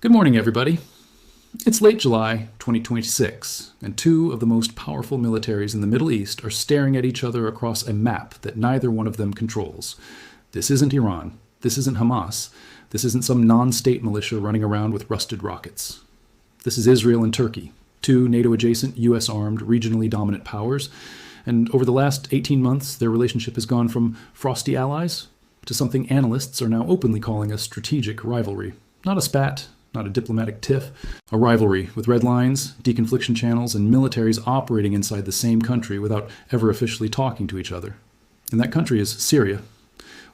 Good morning, everybody. It's late July 2026, and two of the most powerful militaries in the Middle East are staring at each other across a map that neither one of them controls. This isn't Iran. This isn't Hamas. This isn't some non-state militia running around with rusted rockets. This is Israel and Turkey, two NATO-adjacent, US-armed, regionally dominant powers, and over the last 18 months, their relationship has gone from frosty allies to something analysts are now openly calling a strategic rivalry. Not a spat, not a diplomatic tiff, a rivalry with red lines, deconfliction channels, and militaries operating inside the same country without ever officially talking to each other. And that country is Syria.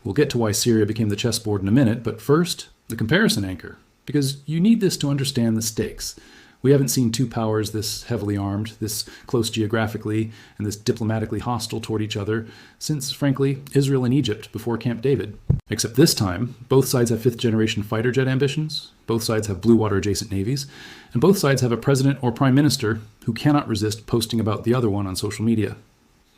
We'll get to why Syria became the chessboard in a minute, but first, the comparison anchor, because you need this to understand the stakes. We haven't seen two powers this heavily armed, this close geographically, and this diplomatically hostile toward each other since, frankly, Israel and Egypt before Camp David. Except this time, both sides have fifth-generation fighter jet ambitions, both sides have blue water-adjacent navies, and both sides have a president or prime minister who cannot resist posting about the other one on social media.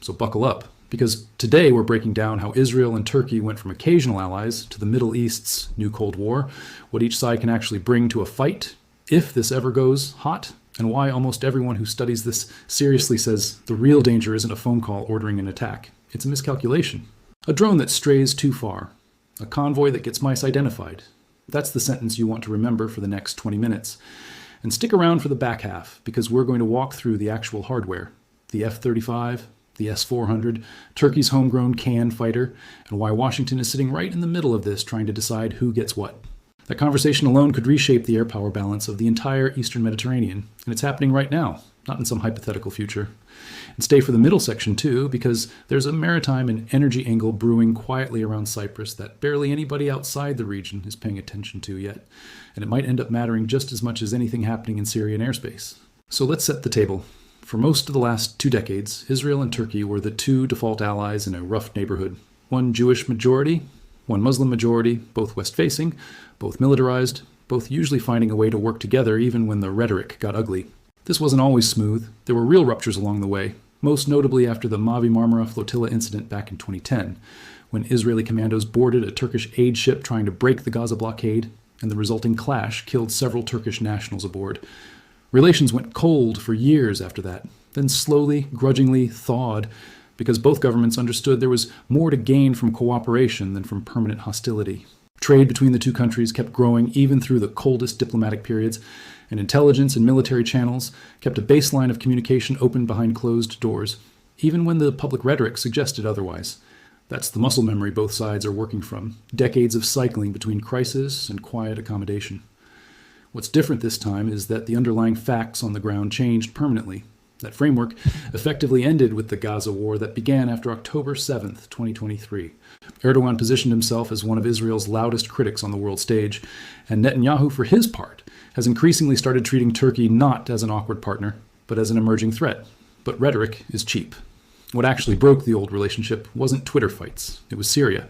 So buckle up, because today we're breaking down how Israel and Turkey went from occasional allies to the Middle East's new Cold War, what each side can actually bring to a fight, if this ever goes hot, and why almost everyone who studies this seriously says the real danger isn't a phone call ordering an attack. It's a miscalculation. A drone that strays too far. A convoy that gets misidentified. That's the sentence you want to remember for the next 20 minutes. And stick around for the back half, because we're going to walk through the actual hardware. The F-35, the S-400, Turkey's homegrown KAAN fighter, and why Washington is sitting right in the middle of this trying to decide who gets what. That conversation alone could reshape the air power balance of the entire Eastern Mediterranean, and it's happening right now, not in some hypothetical future. And stay for the middle section too, because there's a maritime and energy angle brewing quietly around Cyprus that barely anybody outside the region is paying attention to yet, and it might end up mattering just as much as anything happening in Syrian airspace. So let's set the table. For most of the last 2 decades, Israel and Turkey were the two default allies in a rough neighborhood. One Jewish majority, one Muslim majority, both west-facing, both militarized, both usually finding a way to work together even when the rhetoric got ugly. This wasn't always smooth. There were real ruptures along the way, most notably after the Mavi Marmara flotilla incident back in 2010, when Israeli commandos boarded a Turkish aid ship trying to break the Gaza blockade, and the resulting clash killed several Turkish nationals aboard. Relations went cold for years after that, then slowly, grudgingly thawed, because both governments understood there was more to gain from cooperation than from permanent hostility. Trade between the two countries kept growing even through the coldest diplomatic periods, and intelligence and military channels kept a baseline of communication open behind closed doors, even when the public rhetoric suggested otherwise. That's the muscle memory both sides are working from, decades of cycling between crisis and quiet accommodation. What's different this time is that the underlying facts on the ground changed permanently. That framework effectively ended with the Gaza war that began after October 7th, 2023. Erdogan positioned himself as one of Israel's loudest critics on the world stage, and Netanyahu, for his part, has increasingly started treating Turkey not as an awkward partner, but as an emerging threat. But rhetoric is cheap. What actually broke the old relationship wasn't Twitter fights, it was Syria.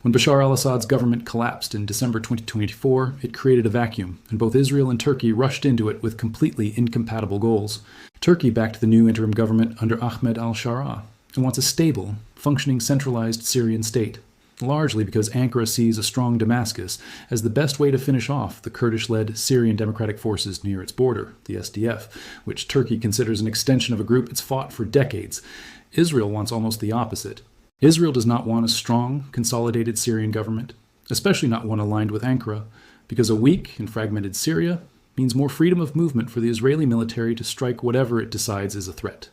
When Bashar al-Assad's government collapsed in December 2024, it created a vacuum, and both Israel and Turkey rushed into it with completely incompatible goals. Turkey backed the new interim government under Ahmed al-Sharaa and wants a stable, functioning centralized Syrian state, largely because Ankara sees a strong Damascus as the best way to finish off the Kurdish-led Syrian Democratic Forces near its border, the SDF, which Turkey considers an extension of a group it's fought for decades. Israel wants almost the opposite. Israel does not want a strong, consolidated Syrian government, especially not one aligned with Ankara, because a weak and fragmented Syria means more freedom of movement for the Israeli military to strike whatever it decides is a threat.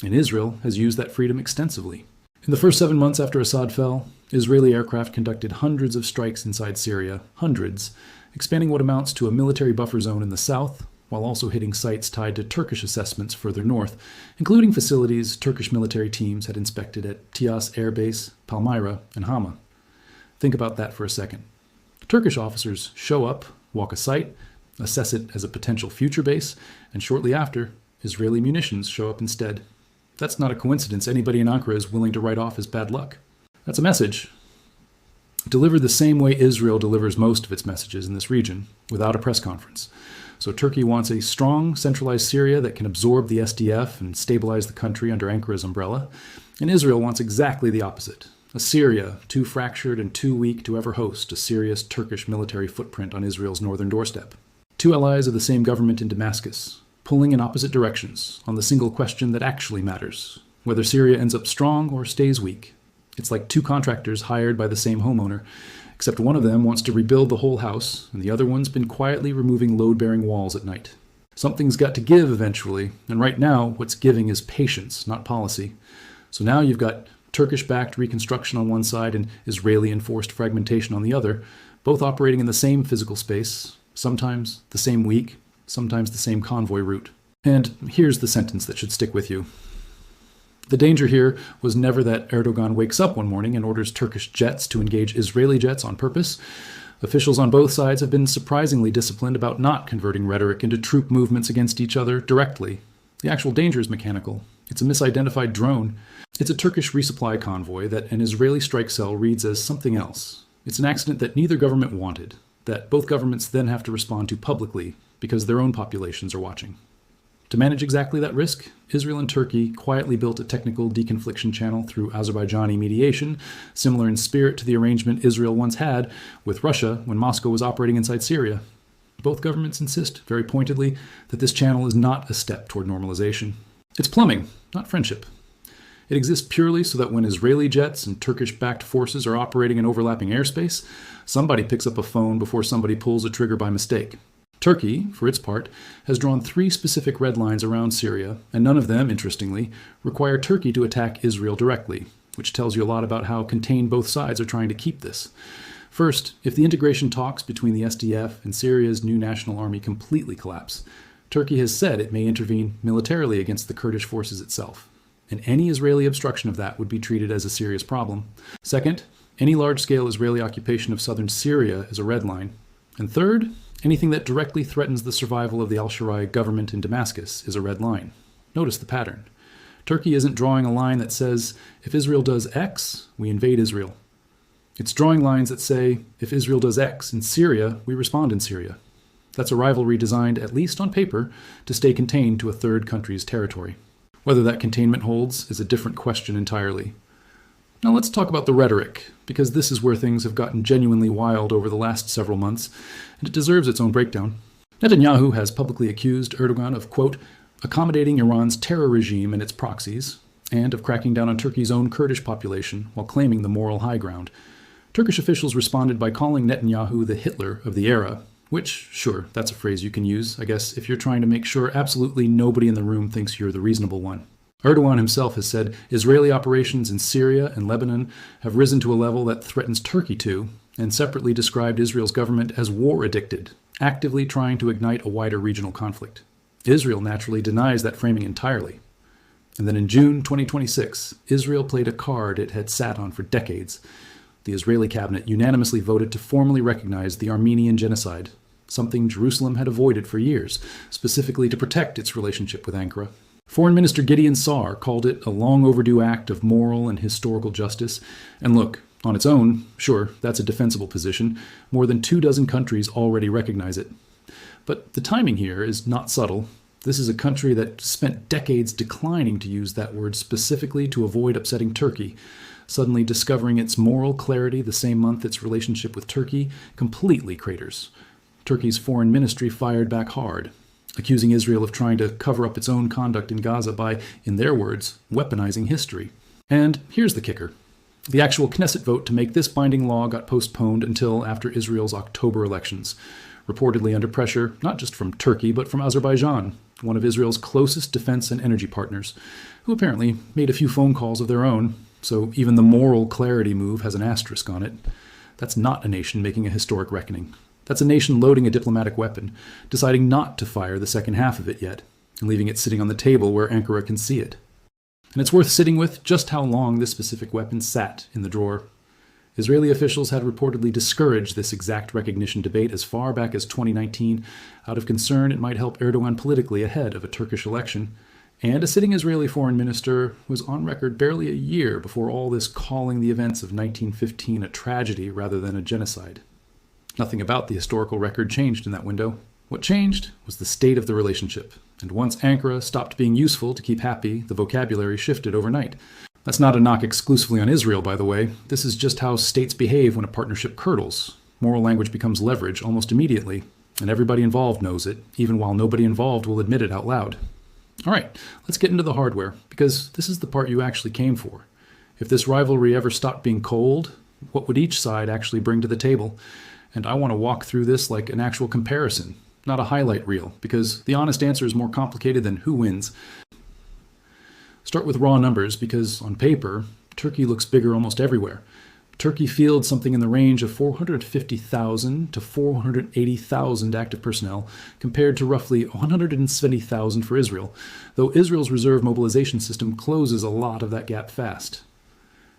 And Israel has used that freedom extensively. In the first 7 months after Assad fell, Israeli aircraft conducted hundreds of strikes inside Syria, hundreds, expanding what amounts to a military buffer zone in the south, while also hitting sites tied to Turkish assessments further north, including facilities Turkish military teams had inspected at Tias Air Base, Palmyra, and Hama. Think about that for a second. Turkish officers show up, walk a site, assess it as a potential future base, and shortly after, Israeli munitions show up instead. That's not a coincidence anybody in Ankara is willing to write off as bad luck. That's a message. Delivered the same way Israel delivers most of its messages in this region, without a press conference. So Turkey wants a strong, centralized Syria that can absorb the SDF and stabilize the country under Ankara's umbrella, and Israel wants exactly the opposite, a Syria too fractured and too weak to ever host a serious Turkish military footprint on Israel's northern doorstep. two allies of the same government in Damascus, pulling in opposite directions on the single question that actually matters, whether Syria ends up strong or stays weak. It's like two contractors hired by the same homeowner, except one of them wants to rebuild the whole house, and the other one's been quietly removing load-bearing walls at night. Something's got to give eventually, and right now what's giving is patience, not policy. So now you've got Turkish-backed reconstruction on one side and Israeli-enforced fragmentation on the other, both operating in the same physical space, sometimes the same week, sometimes the same convoy route. And here's the sentence that should stick with you. The danger here was never that Erdogan wakes up one morning and orders Turkish jets to engage Israeli jets on purpose. Officials on both sides have been surprisingly disciplined about not converting rhetoric into troop movements against each other directly. The actual danger is mechanical. It's a misidentified drone. It's a Turkish resupply convoy that an Israeli strike cell reads as something else. It's an accident that neither government wanted, that both governments then have to respond to publicly because their own populations are watching. To manage exactly that risk, Israel and Turkey quietly built a technical deconfliction channel through Azerbaijani mediation, similar in spirit to the arrangement Israel once had with Russia when Moscow was operating inside Syria. Both governments insist, very pointedly, that this channel is not a step toward normalization. It's plumbing, not friendship. It exists purely so that when Israeli jets and Turkish-backed forces are operating in overlapping airspace, somebody picks up a phone before somebody pulls a trigger by mistake. Turkey, for its part, has drawn 3 specific red lines around Syria, and none of them, interestingly, require Turkey to attack Israel directly, which tells you a lot about how contained both sides are trying to keep this. First, if the integration talks between the SDF and Syria's new national army completely collapse, Turkey has said it may intervene militarily against the Kurdish forces itself, and any Israeli obstruction of that would be treated as a serious problem. Second, any large-scale Israeli occupation of southern Syria is a red line. And third, anything that directly threatens the survival of the al-Sharia government in Damascus is a red line. Notice the pattern. Turkey isn't drawing a line that says, if Israel does X, we invade Israel. It's drawing lines that say, if Israel does X in Syria, we respond in Syria. That's a rivalry designed, at least on paper, to stay contained to a third country's territory. Whether that containment holds is a different question entirely. Now let's talk about the rhetoric, because this is where things have gotten genuinely wild over the last several months, and it deserves its own breakdown. Netanyahu has publicly accused Erdogan of, quote, accommodating Iran's terror regime and its proxies, and of cracking down on Turkey's own Kurdish population while claiming the moral high ground. Turkish officials responded by calling Netanyahu the Hitler of the era, which, sure, that's a phrase you can use, I guess, if you're trying to make sure absolutely nobody in the room thinks you're the reasonable one. Erdogan himself has said Israeli operations in Syria and Lebanon have risen to a level that threatens Turkey too, and separately described Israel's government as war-addicted, actively trying to ignite a wider regional conflict. Israel naturally denies that framing entirely. And then in June 2026, Israel played a card it had sat on for decades. The Israeli cabinet unanimously voted to formally recognize the Armenian genocide, something Jerusalem had avoided for years, specifically to protect its relationship with Ankara. Foreign Minister Gideon Saar called it a long overdue act of moral and historical justice. And look, on its own, sure, that's a defensible position. More than 24 countries already recognize it. But the timing here is not subtle. This is a country that spent decades declining to use that word specifically to avoid upsetting Turkey, suddenly discovering its moral clarity the same month its relationship with Turkey completely craters. Turkey's foreign ministry fired back hard, accusing Israel of trying to cover up its own conduct in Gaza by, in their words, weaponizing history. And here's the kicker. The actual Knesset vote to make this binding law got postponed until after Israel's October elections, reportedly under pressure not just from Turkey but from Azerbaijan, one of Israel's closest defense and energy partners, who apparently made a few phone calls of their own, so even the moral clarity move has an asterisk on it. That's not a nation making a historic reckoning. That's a nation loading a diplomatic weapon, deciding not to fire the second half of it yet, and leaving it sitting on the table where Ankara can see it. And it's worth sitting with just how long this specific weapon sat in the drawer. Israeli officials had reportedly discouraged this exact recognition debate as far back as 2019, out of concern it might help Erdogan politically ahead of a Turkish election. And a sitting Israeli foreign minister was on record barely a year before all this calling the events of 1915 a tragedy rather than a genocide. Nothing about the historical record changed in that window. What changed was the state of the relationship, and once Ankara stopped being useful to keep happy, the vocabulary shifted overnight. That's not a knock exclusively on Israel, by the way. This is just how states behave when a partnership curdles. Moral language becomes leverage almost immediately, And everybody involved knows it, even while nobody involved will admit it out loud. All right, let's get into the hardware, because this is the part you actually came for. If this rivalry ever stopped being cold, what would each side actually bring to the table? And I want to walk through this like an actual comparison, not a highlight reel, because the honest answer is more complicated than who wins. Start with raw numbers, because on paper, Turkey looks bigger almost everywhere. Turkey fields something in the range of 450,000 to 480,000 active personnel, compared to roughly 170,000 for Israel, though Israel's reserve mobilization system closes a lot of that gap fast.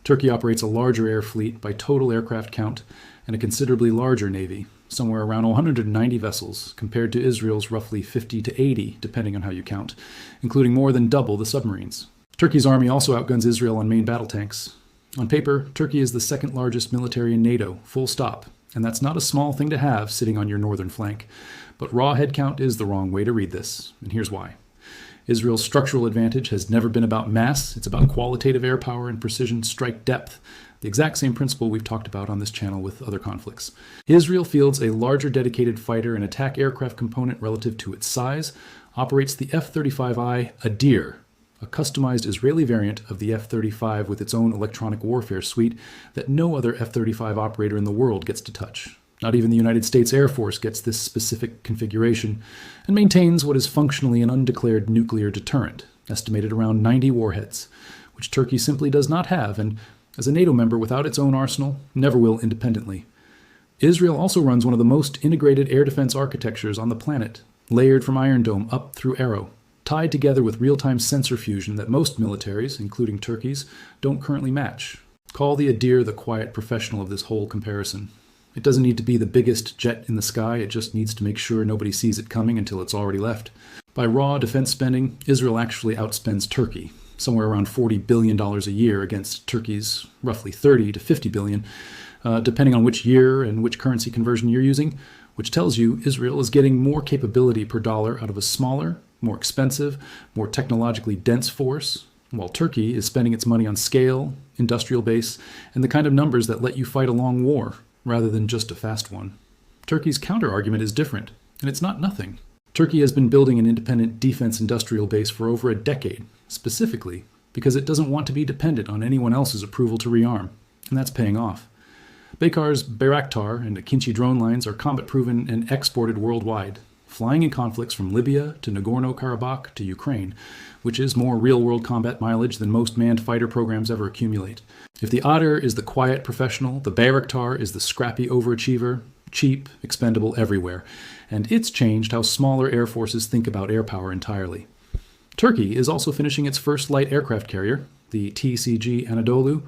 Turkey operates a larger air fleet by total aircraft count and a considerably larger navy, somewhere around 190 vessels, compared to Israel's roughly 50 to 80, depending on how you count, including more than double the submarines. Turkey's army also outguns Israel on main battle tanks. On paper, Turkey is the second largest military in NATO, full stop, and that's not a small thing to have sitting on your northern flank. But raw headcount is the wrong way to read this, and here's why. Israel's structural advantage has never been about mass, it's about qualitative air power and precision strike depth, the exact same principle we've talked about on this channel with other conflicts. Israel fields a larger dedicated fighter and attack aircraft component relative to its size, operates the F-35I Adir, a customized Israeli variant of the F-35 with its own electronic warfare suite that no other F-35 operator in the world gets to touch. Not even the United States Air Force gets this specific configuration, and maintains what is functionally an undeclared nuclear deterrent, estimated around 90 warheads, which Turkey simply does not have, and as a NATO member without its own arsenal, never will independently. Israel also runs one of the most integrated air defense architectures on the planet, layered from Iron Dome up through Arrow, tied together with real-time sensor fusion that most militaries, including Turkey's, don't currently match. Call the Adir the quiet professional of this whole comparison. It doesn't need to be the biggest jet in the sky, it just needs to make sure nobody sees it coming until it's already left. By raw defense spending, Israel actually outspends Turkey, somewhere around $40 billion a year against Turkey's roughly $30 to $50 billion, depending on which year and which currency conversion you're using, which tells you Israel is getting more capability per dollar out of a smaller, more expensive, more technologically dense force, while Turkey is spending its money on scale, industrial base, and the kind of numbers that let you fight a long war, rather than just a fast one. Turkey's counter-argument is different, and it's not nothing. Turkey has been building an independent defense industrial base for over a decade, specifically because it doesn't want to be dependent on anyone else's approval to rearm, and that's paying off. Baykar's Bayraktar and Akinci drone lines are combat-proven and exported worldwide, flying in conflicts from Libya to Nagorno-Karabakh to Ukraine, which is more real-world combat mileage than most manned fighter programs ever accumulate. If the Otter is the quiet professional, the Bayraktar is the scrappy overachiever, cheap, expendable everywhere, and it's changed how smaller air forces think about air power entirely. Turkey is also finishing its first light aircraft carrier, the TCG Anadolu,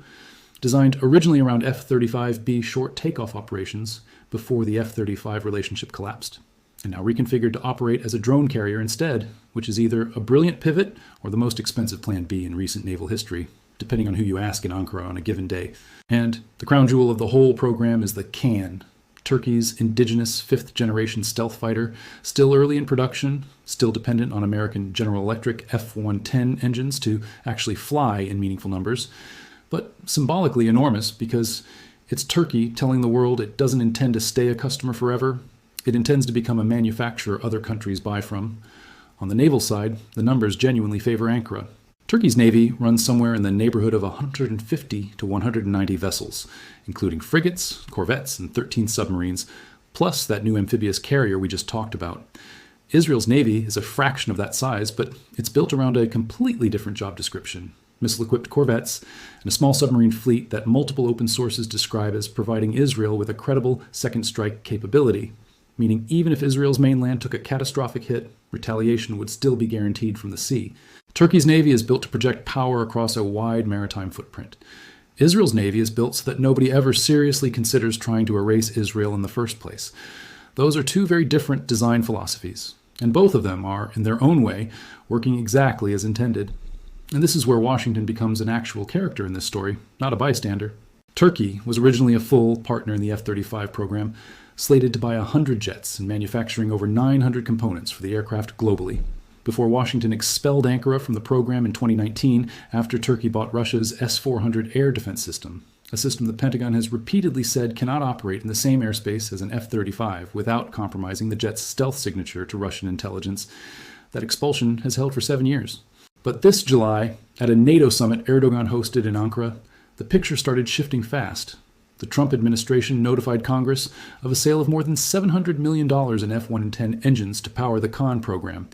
designed originally around F-35B short takeoff operations before the F-35 relationship collapsed, and now reconfigured to operate as a drone carrier instead, which is either a brilliant pivot or the most expensive plan B in recent naval history, depending on who you ask in Ankara on a given day. And the crown jewel of the whole program is the KAAN, Turkey's indigenous fifth-generation stealth fighter, still early in production, still dependent on American General Electric F-110 engines to actually fly in meaningful numbers, but symbolically enormous because it's Turkey telling the world it doesn't intend to stay a customer forever. It intends to become a manufacturer other countries buy from. On the naval side, the numbers genuinely favor Ankara. Turkey's navy runs somewhere in the neighborhood of 150 to 190 vessels, including frigates, corvettes, and 13 submarines, plus that new amphibious carrier we just talked about. Israel's navy is a fraction of that size, but it's built around a completely different job description: missile-equipped corvettes and a small submarine fleet that multiple open sources describe as providing Israel with a credible second strike capability, meaning even if Israel's mainland took a catastrophic hit, retaliation would still be guaranteed from the sea. Turkey's navy is built to project power across a wide maritime footprint. Israel's navy is built so that nobody ever seriously considers trying to erase Israel in the first place. Those are two very different design philosophies, and both of them are, in their own way, working exactly as intended. And this is where Washington becomes an actual character in this story, not a bystander. Turkey was originally a full partner in the F-35 program, slated to buy 100 jets and manufacturing over 900 components for the aircraft globally, before Washington expelled Ankara from the program in 2019 after Turkey bought Russia's S-400 air defense system, a system the Pentagon has repeatedly said cannot operate in the same airspace as an F-35 without compromising the jet's stealth signature to Russian intelligence. That expulsion has held for 7 years. But this July, at a NATO summit Erdogan hosted in Ankara, the picture started shifting fast. The Trump administration notified Congress of a sale of more than $700 million in F-110 engines to power the KAAN program,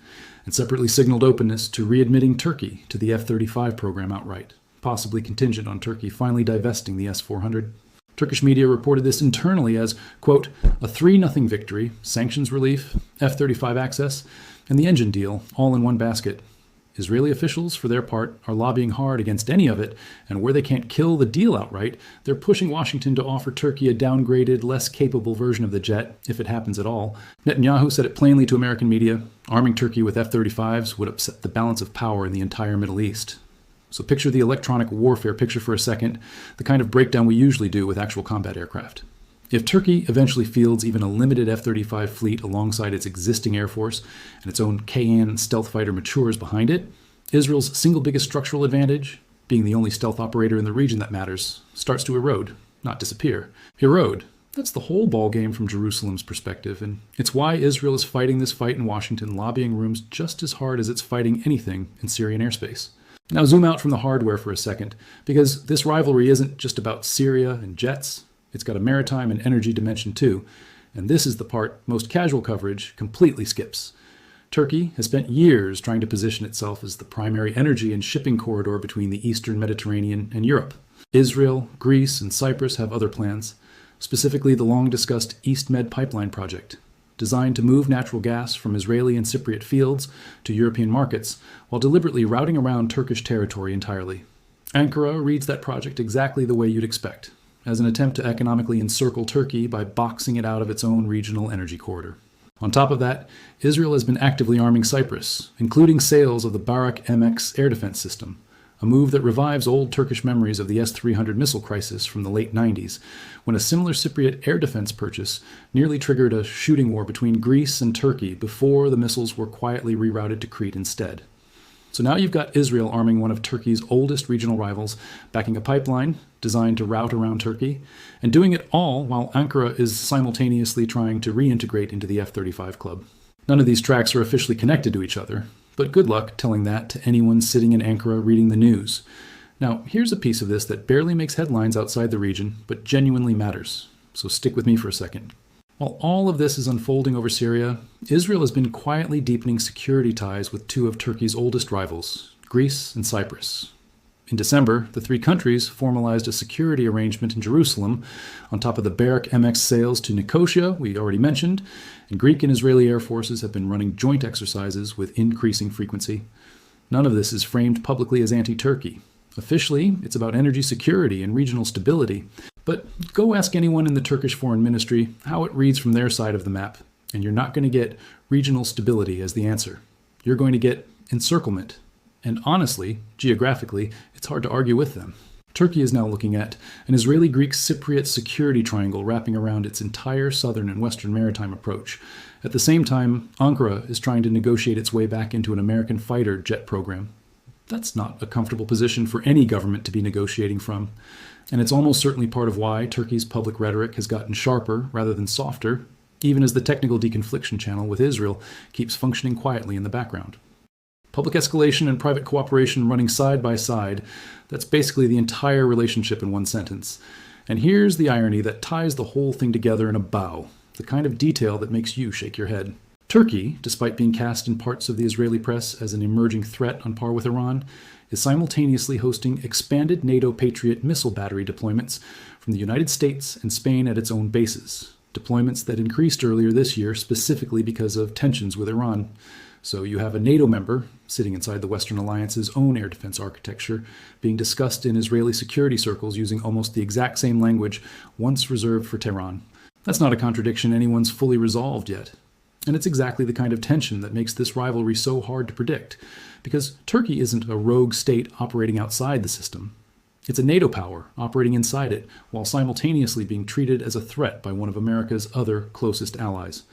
and separately signaled openness to readmitting Turkey to the F-35 program outright, possibly contingent on Turkey finally divesting the S-400. Turkish media reported this internally as, quote, a 3-0 victory, sanctions relief, F-35 access, and the engine deal all in one basket. Israeli officials, for their part, are lobbying hard against any of it, and where they can't kill the deal outright, they're pushing Washington to offer Turkey a downgraded, less capable version of the jet, if it happens at all. Netanyahu said it plainly to American media, arming Turkey with F-35s would upset the balance of power in the entire Middle East. So picture the electronic warfare picture for a second, the kind of breakdown we usually do with actual combat aircraft. If Turkey eventually fields even a limited F-35 fleet alongside its existing air force and its own KAAN stealth fighter matures behind it, Israel's single biggest structural advantage, being the only stealth operator in the region that matters, starts to erode, not disappear. Erode. That's the whole ballgame from Jerusalem's perspective, and it's why Israel is fighting this fight in Washington lobbying rooms just as hard as it's fighting anything in Syrian airspace. Now zoom out from the hardware for a second, because this rivalry isn't just about Syria and jets. It's got a maritime and energy dimension too, and this is the part most casual coverage completely skips. Turkey has spent years trying to position itself as the primary energy and shipping corridor between the Eastern Mediterranean and Europe. Israel, Greece, and Cyprus have other plans, specifically the long-discussed East Med pipeline project, designed to move natural gas from Israeli and Cypriot fields to European markets while deliberately routing around Turkish territory entirely. Ankara reads that project exactly the way you'd expect, as an attempt to economically encircle Turkey by boxing it out of its own regional energy corridor. On top of that, Israel has been actively arming Cyprus, including sales of the Barak MX air defense system, a move that revives old Turkish memories of the S-300 missile crisis from the late 90s, when a similar Cypriot air defense purchase nearly triggered a shooting war between Greece and Turkey before the missiles were quietly rerouted to Crete instead. So now you've got Israel arming one of Turkey's oldest regional rivals, backing a pipeline designed to route around Turkey, and doing it all while Ankara is simultaneously trying to reintegrate into the F-35 club. None of these tracks are officially connected to each other, but good luck telling that to anyone sitting in Ankara reading the news. Now, here's a piece of this that barely makes headlines outside the region, but genuinely matters. So stick with me for a second. While all of this is unfolding over Syria, Israel has been quietly deepening security ties with two of Turkey's oldest rivals, Greece and Cyprus. In December, the three countries formalized a security arrangement in Jerusalem on top of the Barak MX sales to Nicosia, we already mentioned, and Greek and Israeli air forces have been running joint exercises with increasing frequency. None of this is framed publicly as anti-Turkey. Officially, it's about energy security and regional stability. But go ask anyone in the Turkish Foreign Ministry how it reads from their side of the map, and you're not going to get regional stability as the answer. You're going to get encirclement. And honestly, geographically, it's hard to argue with them. Turkey is now looking at an Israeli-Greek-Cypriot security triangle wrapping around its entire southern and western maritime approach. At the same time, Ankara is trying to negotiate its way back into an American fighter jet program. That's not a comfortable position for any government to be negotiating from. And it's almost certainly part of why Turkey's public rhetoric has gotten sharper rather than softer, even as the technical deconfliction channel with Israel keeps functioning quietly in the background. Public escalation and private cooperation running side by side, that's basically the entire relationship in one sentence. And here's the irony that ties the whole thing together in a bow, the kind of detail that makes you shake your head. Turkey, despite being cast in parts of the Israeli press as an emerging threat on par with Iran, is simultaneously hosting expanded NATO Patriot missile battery deployments from the United States and Spain at its own bases, deployments that increased earlier this year specifically because of tensions with Iran. So you have a NATO member sitting inside the Western Alliance's own air defense architecture being discussed in Israeli security circles using almost the exact same language once reserved for Tehran. That's not a contradiction anyone's fully resolved yet. And it's exactly the kind of tension that makes this rivalry so hard to predict, because Turkey isn't a rogue state operating outside the system. It's a NATO power operating inside it, while simultaneously being treated as a threat by one of America's other closest allies.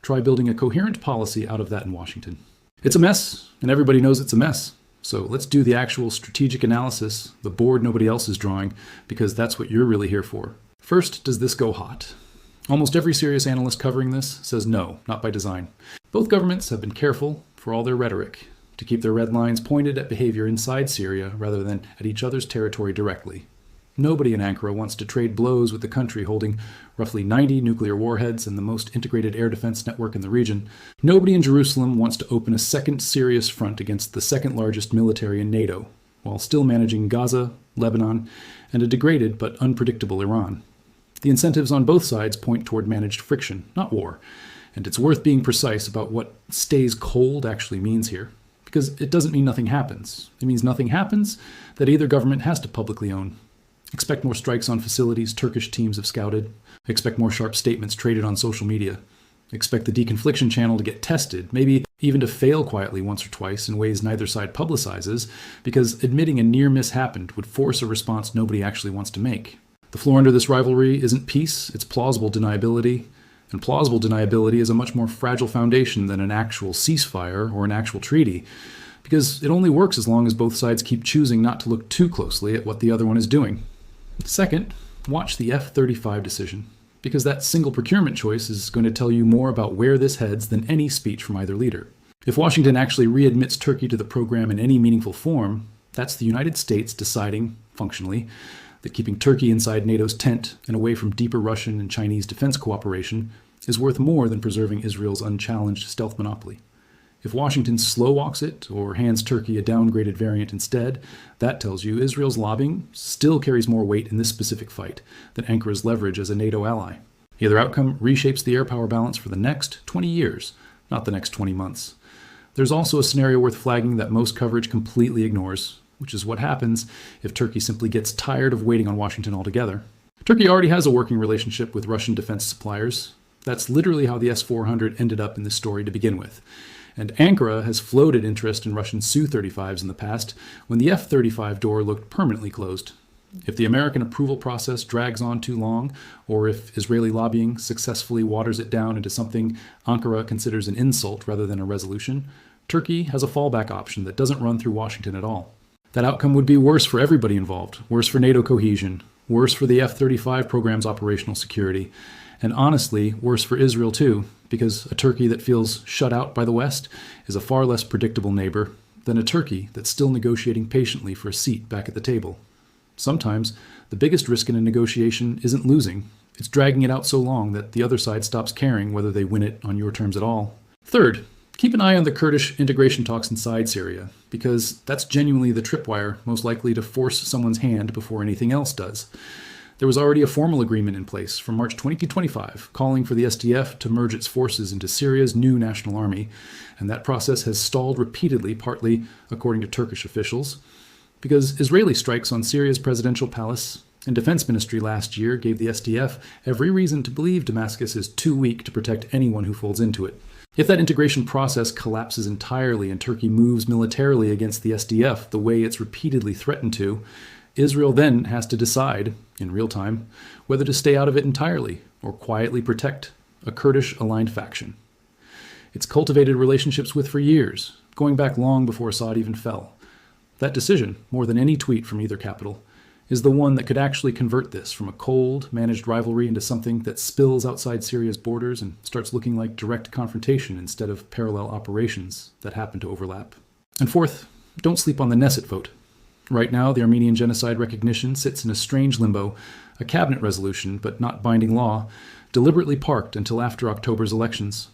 Try building a coherent policy out of that in Washington. It's a mess, and everybody knows it's a mess. So let's do the actual strategic analysis, the board nobody else is drawing, because that's what you're really here for. First, does this go hot? Almost every serious analyst covering this says no, not by design. Both governments have been careful, for all their rhetoric, to keep their red lines pointed at behavior inside Syria rather than at each other's territory directly. Nobody in Ankara wants to trade blows with the country holding roughly 90 nuclear warheads and the most integrated air defense network in the region. Nobody in Jerusalem wants to open a second serious front against the second largest military in NATO, while still managing Gaza, Lebanon, and a degraded but unpredictable Iran. The incentives on both sides point toward managed friction, not war, and it's worth being precise about what stays cold actually means here, because it doesn't mean nothing happens. It means nothing happens that either government has to publicly own. Expect more strikes on facilities Turkish teams have scouted. Expect more sharp statements traded on social media. Expect the deconfliction channel to get tested, maybe even to fail quietly once or twice in ways neither side publicizes, because admitting a near miss happened would force a response nobody actually wants to make. The floor under this rivalry isn't peace, it's plausible deniability, and plausible deniability is a much more fragile foundation than an actual ceasefire or an actual treaty, because it only works as long as both sides keep choosing not to look too closely at what the other one is doing. Second, watch the F-35 decision, because that single procurement choice is going to tell you more about where this heads than any speech from either leader. If Washington actually readmits Turkey to the program in any meaningful form, that's the United States deciding, functionally, that keeping Turkey inside NATO's tent and away from deeper Russian and Chinese defense cooperation is worth more than preserving Israel's unchallenged stealth monopoly. If Washington slow-walks it or hands Turkey a downgraded variant instead, that tells you Israel's lobbying still carries more weight in this specific fight than Ankara's leverage as a NATO ally. Either outcome reshapes the air power balance for the next 20 years, not the next 20 months. There's also a scenario worth flagging that most coverage completely ignores, which is what happens if Turkey simply gets tired of waiting on Washington altogether. Turkey already has a working relationship with Russian defense suppliers. That's literally how the S-400 ended up in this story to begin with. And Ankara has floated interest in Russian Su-35s in the past when the F-35 door looked permanently closed. If the American approval process drags on too long, or if Israeli lobbying successfully waters it down into something Ankara considers an insult rather than a resolution, Turkey has a fallback option that doesn't run through Washington at all. That outcome would be worse for everybody involved, worse for NATO cohesion, worse for the F-35 program's operational security, and honestly, worse for Israel too, because a Turkey that feels shut out by the West is a far less predictable neighbor than a Turkey that's still negotiating patiently for a seat back at the table. Sometimes, the biggest risk in a negotiation isn't losing, it's dragging it out so long that the other side stops caring whether they win it on your terms at all. Third, keep an eye on the Kurdish integration talks inside Syria, because that's genuinely the tripwire most likely to force someone's hand before anything else does. There was already a formal agreement in place from March 2025 calling for the SDF to merge its forces into Syria's new national army, and that process has stalled repeatedly, partly according to Turkish officials, because Israeli strikes on Syria's presidential palace and defense ministry last year gave the SDF every reason to believe Damascus is too weak to protect anyone who folds into it. If that integration process collapses entirely and Turkey moves militarily against the SDF the way it's repeatedly threatened to, Israel then has to decide, in real time, whether to stay out of it entirely or quietly protect a Kurdish-aligned faction. It's cultivated relationships with for years, going back long before Assad even fell. That decision, more than any tweet from either capital, is the one that could actually convert this from a cold, managed rivalry into something that spills outside Syria's borders and starts looking like direct confrontation instead of parallel operations that happen to overlap. And fourth, don't sleep on the Knesset vote. Right now, the Armenian genocide recognition sits in a strange limbo, a cabinet resolution, but not binding law, deliberately parked until after October's elections.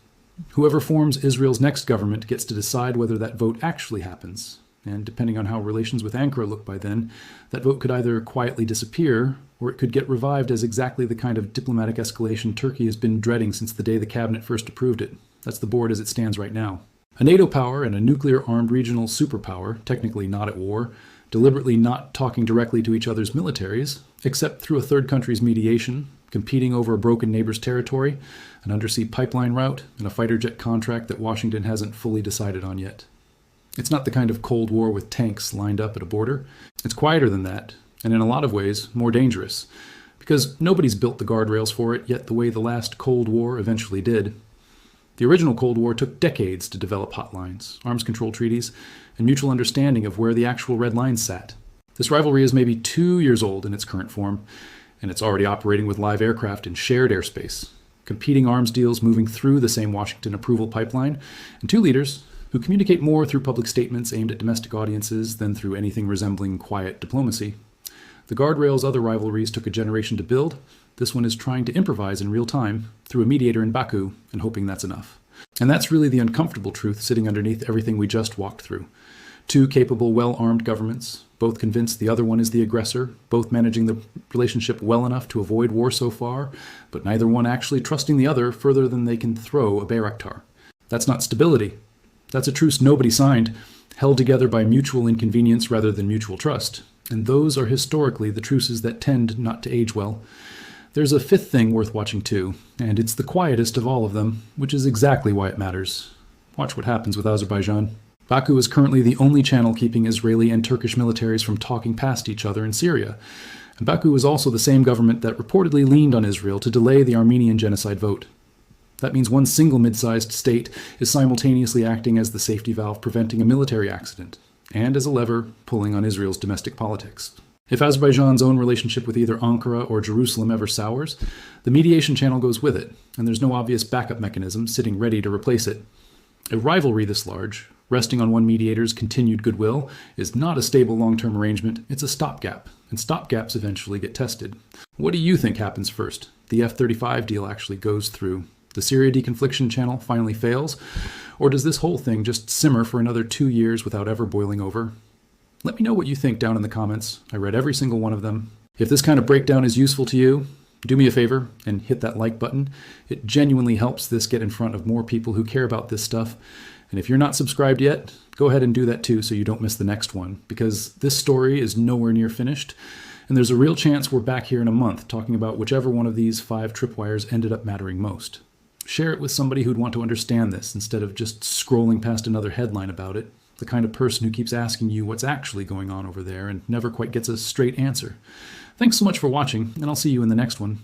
Whoever forms Israel's next government gets to decide whether that vote actually happens, and depending on how relations with Ankara look by then, that vote could either quietly disappear, or it could get revived as exactly the kind of diplomatic escalation Turkey has been dreading since the day the cabinet first approved it. That's the board as it stands right now. A NATO power and a nuclear-armed regional superpower, technically not at war, deliberately not talking directly to each other's militaries, except through a third country's mediation, competing over a broken neighbor's territory, an undersea pipeline route, and a fighter jet contract that Washington hasn't fully decided on yet. It's not the kind of Cold War with tanks lined up at a border. It's quieter than that, and in a lot of ways, more dangerous, because nobody's built the guardrails for it yet the way the last Cold War eventually did. The original Cold War took decades to develop hotlines, arms control treaties, and mutual understanding of where the actual red lines sat. This rivalry is maybe 2 years old in its current form, and it's already operating with live aircraft in shared airspace, competing arms deals moving through the same Washington approval pipeline, and two leaders who communicate more through public statements aimed at domestic audiences than through anything resembling quiet diplomacy. The guardrails other rivalries took a generation to build. This one is trying to improvise in real time through a mediator in Baku and hoping that's enough. And that's really the uncomfortable truth sitting underneath everything we just walked through. Two capable, well-armed governments, both convinced the other one is the aggressor, both managing the relationship well enough to avoid war so far, but neither one actually trusting the other further than they can throw a Bayraktar. That's not stability. That's a truce nobody signed, held together by mutual inconvenience rather than mutual trust. And those are historically the truces that tend not to age well. There's a fifth thing worth watching too, and it's the quietest of all of them, which is exactly why it matters. Watch what happens with Azerbaijan. Baku is currently the only channel keeping Israeli and Turkish militaries from talking past each other in Syria. And Baku is also the same government that reportedly leaned on Israel to delay the Armenian genocide vote. That means one single mid-sized state is simultaneously acting as the safety valve preventing a military accident, and as a lever pulling on Israel's domestic politics. If Azerbaijan's own relationship with either Ankara or Jerusalem ever sours, the mediation channel goes with it, and there's no obvious backup mechanism sitting ready to replace it. A rivalry this large, resting on one mediator's continued goodwill, is not a stable long-term arrangement, it's a stopgap, and stopgaps eventually get tested. What do you think happens first? The F-35 deal actually goes through. The Syria deconfliction channel finally fails? Or does this whole thing just simmer for another 2 years without ever boiling over? Let me know what you think down in the comments. I read every single one of them. If this kind of breakdown is useful to you, do me a favor and hit that like button. It genuinely helps this get in front of more people who care about this stuff. And if you're not subscribed yet, go ahead and do that too so you don't miss the next one, because this story is nowhere near finished. And there's a real chance we're back here in a month talking about whichever one of these 5 tripwires ended up mattering most. Share it with somebody who'd want to understand this instead of just scrolling past another headline about it, the kind of person who keeps asking you what's actually going on over there and never quite gets a straight answer. Thanks so much for watching, and I'll see you in the next one.